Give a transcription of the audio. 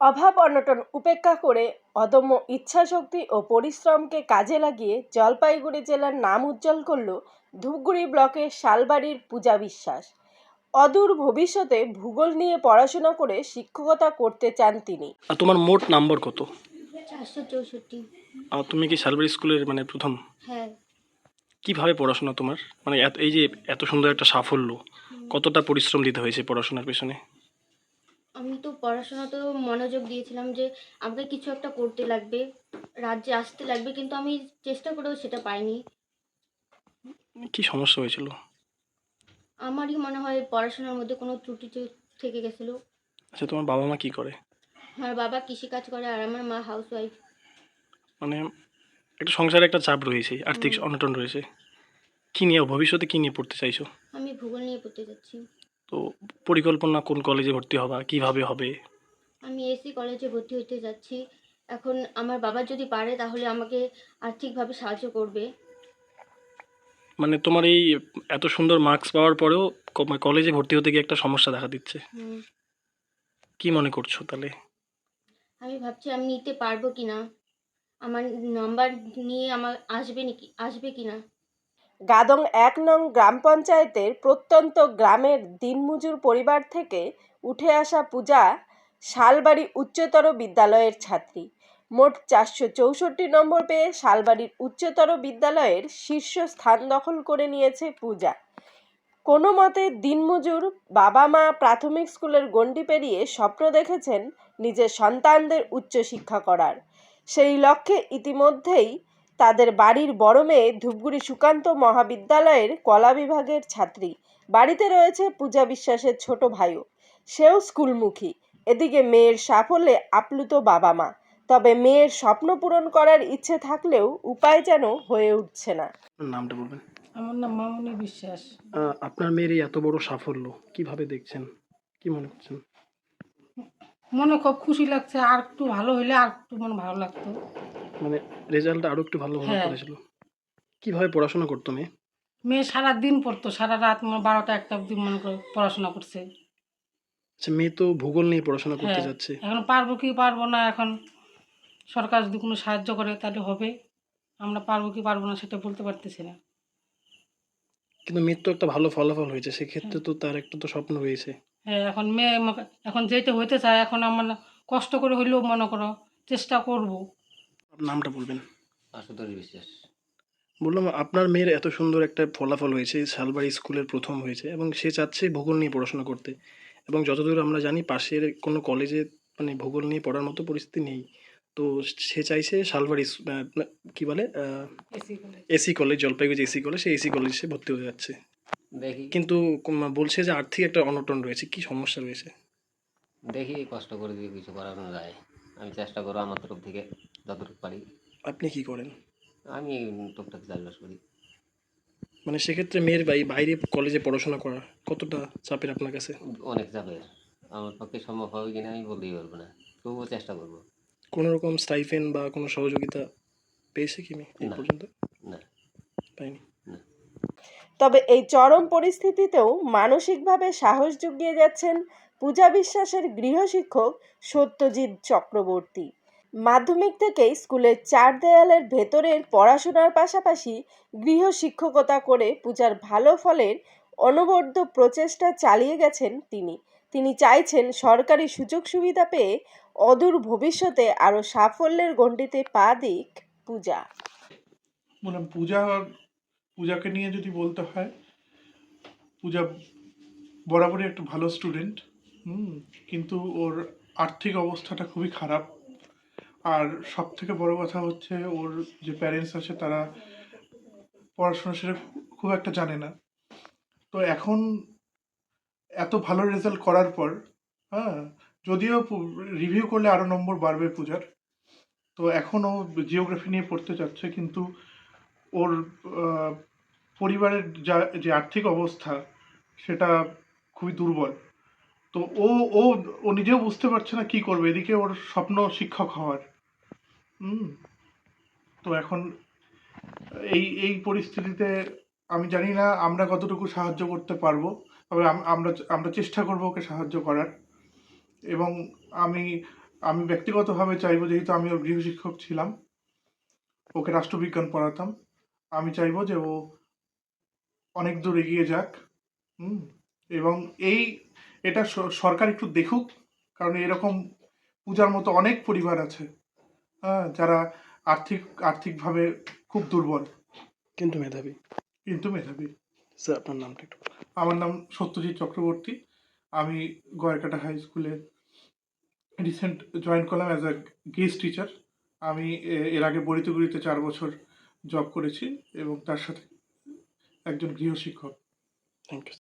অভাব অনটন উপেক্ষা করে অদম্য ইচ্ছাশক্তি ও পরিশ্রমকে কাজে লাগিয়ে জলপাইগুড়ি জেলার নাম উজ্জ্বল করল ধূপগুড়ি ব্লকের শালবাড়ির পূজা বিশ্বাস। অদূর ভবিষ্যতে ভূগোল নিয়ে পড়াশোনা করে শিক্ষকতা করতে চান তিনি। আর তোমার মোট নাম্বার কত? 464। আর তুমি কি শালবাড়ি স্কুলের প্রথম? হ্যাঁ। কিভাবে পড়াশোনা তোমার এই যে এত সুন্দর একটা সাফল্য, কতটা পরিশ্রম দিতে হয়েছে পড়াশোনার পেছনে? আমি তো পড়াশোনা তো মনোযোগ দিয়েছিলাম যে আমাকে কিছু একটা করতে লাগবে, রাজ্যে আসতে লাগবে, কিন্তু আমি চেষ্টা করেও সেটা পাইনি। কি সমস্যা হয়েছিল? আমারই মনে হয় পড়াশোনার মধ্যে কোনো ত্রুটি থেকে গেছিলো। আচ্ছা, তোমার বাবা মা কি করে? আমার বাবা কৃষিকাজ করে আর আমার মা হাউসওয়াইফ। মানে একটা সংসারে একটা চাপ রয়েছে, আর্থিক অনটন রয়েছে। কি নিয়ে ভবিষ্যতে কি নিয়ে পড়তে চাইছো? আমি ভূগোল নিয়ে পড়তে যাচ্ছি। তো পরিকল্পনা কোন কলেজে ভর্তি হবা, কিভাবে হবে? আমি এসি কলেজে ভর্তি হতে যাচ্ছি। এখন আমার বাবা যদি পারে তাহলে আমাকে আর্থিকভাবে সাহায্য করবে। তোমার এই এত সুন্দর মার্কস পাওয়ার পরেও কলেজে ভর্তি হতে গিয়ে একটা সমস্যা দেখা দিচ্ছে। কি মনে করছো তাহলে? আমি ভাবছি আমি নিতে পারবো কিনা, আমার নাম্বার নিয়ে আমার আসবে কিনা। গাদং ১ নং গ্রাম পঞ্চায়েতের প্রত্যন্ত গ্রামের দিনমজুর পরিবার থেকে উঠে আসা পূজা শালবাড়ি উচ্চতর বিদ্যালয়ের ছাত্রী। মোট 464 নম্বর পেয়ে শালবাড়ির উচ্চতর বিদ্যালয়ের শীর্ষ স্থান দখল করে নিয়েছে পূজা। কোনো মতে দিনমজুর বাবা মা প্রাথমিক স্কুলের গণ্ডি পেরিয়ে স্বপ্ন দেখেছেন নিজের সন্তানদের উচ্চশিক্ষা করার। সেই লক্ষ্যে ইতিমধ্যেই তাদের বাড়ির বড় মেয়ে ধূপগুড়ি সুকান্ত মহাবিদ্যালয়ের কলা বিভাগের ছাত্রী। বাড়িতে রয়েছে পূজা বিশ্বাসের ছোট ভাইও, সেও স্কুলমুখী। এদিকে মেয়ের সাফল্যে আপ্লুত বাবা মা, তবে মেয়ের স্বপ্ন পূরণ করার ইচ্ছে থাকলেও উপায় যেন হয়ে উঠছে না। নামটা বলবেন? আমার নাম মামনি বিশ্বাস। আপনার মেয়ের এই এত বড় সাফল্য কিভাবে দেখছেন, কি মনে করছেন? মনে খুব খুশি লাগছে, আর একটু ভালো হইলে আর একটু মনে ভালো লাগতো। রেজাল্ট আরো একটু ভালো হওয়ার করেছিল। কিভাবে পড়াশোনা করতো মেয়ে? মেয়ে সারা দিন পড়তো, সারা রাত 12টা 1টা অবধি মনে করে পড়াশোনা করছে। আচ্ছা, মেয়ে তো ভূগোল নিয়ে পড়াশোনা করতে যাচ্ছে। এখন পারবো কি পারবো না, এখন সরকার যদি কোনো সাহায্য করে তাহলে হবে। আমরা পারবো কি পারবো না সেটা বলতে পারতেছি না। কিন্তু মেয়ের তো একটা ভালো ফলাফল হয়েছে, সেক্ষেত্রে তো তার একটা তো স্বপ্ন রয়েছে। এখন মেয়ে এখন যেটা হইতে চায়, এখন আমার কষ্ট করে হইলেও মনে করো চেষ্টা করব। নামটা বলবেন? আশুতোষ বিশ্বাস। বললাম, আপনার মেয়ের এত সুন্দর একটা ফলাফল হয়েছে, শালবাড়ি স্কুলের প্রথম হয়েছে এবং সে চাচ্ছে ভূগোল নিয়ে পড়াশোনা করতে। এবং যতদূর আমরা জানি পাশের কোনো কলেজে ভূগোল নিয়ে পড়ার মতো পরিস্থিতি নেই। তো সে চাইছে শালবাড়ি কি বলে AC college, Jalpaiguri AC college, সেই এসি কলেজে সে ভর্তি হয়ে যাচ্ছে। দেখি কিন্তু বলছে যে আর্থিক একটা অনটন রয়েছে। কি সমস্যা রয়েছে? দেখি কষ্ট করে দিয়ে কিছু করানো যায়। আমি চেষ্টা করবো আমার তরফ থেকে যতটুকু পারি। আপনি কি করেন? আমি টুকটাক চাষবাস করি। সেক্ষেত্রে মেয়ের বাইরে কলেজে পড়াশোনা করা কতটা চাপের আপনার কাছে? অনেক চাপের। আমার পক্ষে সম্ভব হবে কিনা আমি বলতেই পারবো না, তবুও চেষ্টা করবো। কোনো রকম স্টাইফেন বা কোনো সহযোগিতা পেয়েছে কি মেয়ে এই পর্যন্ত? না, পাইনি। তবে এই চরম পরিস্থিতিতেও মানসিকভাবে সাহস জুগিয়ে যাচ্ছেন পূজা বিশ্বাসের গৃহশিক্ষক সত্যজিৎ চক্রবর্তী। মাধ্যমিক থেকেই স্কুলের 4 দেয়ালের ভেতরের পড়াশোনার পাশাপাশি গৃহশিক্ষকতা করে পূজার ভালো ফলের অনবদ্য প্রচেষ্টা চালিয়ে গেছেন তিনি। তিনি চাইছেন সরকারি সুযোগ সুবিধা পেয়ে অদূর ভবিষ্যতে আরও সাফল্যের গণ্ডিতে পা দিক পূজা। পূজাকে নিয়ে যদি বলতে হয়, পূজা বরাবরই একটা ভালো স্টুডেন্ট, কিন্তু ওর আর্থিক অবস্থাটা খুবই খারাপ। আর সব থেকে বড় কথা হচ্ছে ওর যে প্যারেন্টস আছে তারা পড়াশোনা সেটা খুব একটা জানে না। তো এখন এত ভালো রেজাল্ট করার পর, যদিও রিভিউ করলে আরও নম্বর বাড়বে পূজার, তো এখন ও জিওগ্রাফি নিয়ে পড়তে চাচ্ছে, কিন্তু ওর পরিবারের যে আর্থিক অবস্থা সেটা খুবই দুর্বল। তো ও ও ও নিজেও বুঝতে পারছে না কি করবে। এদিকে ওর স্বপ্ন শিক্ষক হওয়ার। তো এখন এই পরিস্থিতিতে আমি জানি না আমরা কতটুকু সাহায্য করতে পারবো, তবে আমরা চেষ্টা করবো ওকে সাহায্য করার। এবং আমি আমি ব্যক্তিগতভাবে চাইবো, যেহেতু আমি ওর গৃহশিক্ষক ছিলাম, ওকে রাষ্ট্রবিজ্ঞান পড়াতাম, আমি চাইবো যে ও অনেক দূর এগিয়ে যাক। হুম এবং এটা সরকার একটু দেখুক, কারণ এরকম পূজার মতো অনেক পরিবার আছে, হ্যাঁ, যারা আর্থিকভাবে খুব দুর্বল কিন্তু মেধাবী। কিন্তু মেধাবী। স্যার আপনার নামটা একটু বলুন। আমার নাম সত্যজিৎ চক্রবর্তী। আমি গয়েরকাটা হাই স্কুলে রিসেন্ট জয়েন করলাম অ্যাজ আ গেস্ট টিচার। আমি এর আগে বরিতগুড়িতে 4 বছর জব করেছি এবং তার সাথে একজন গৃহশিক্ষক। Thank you.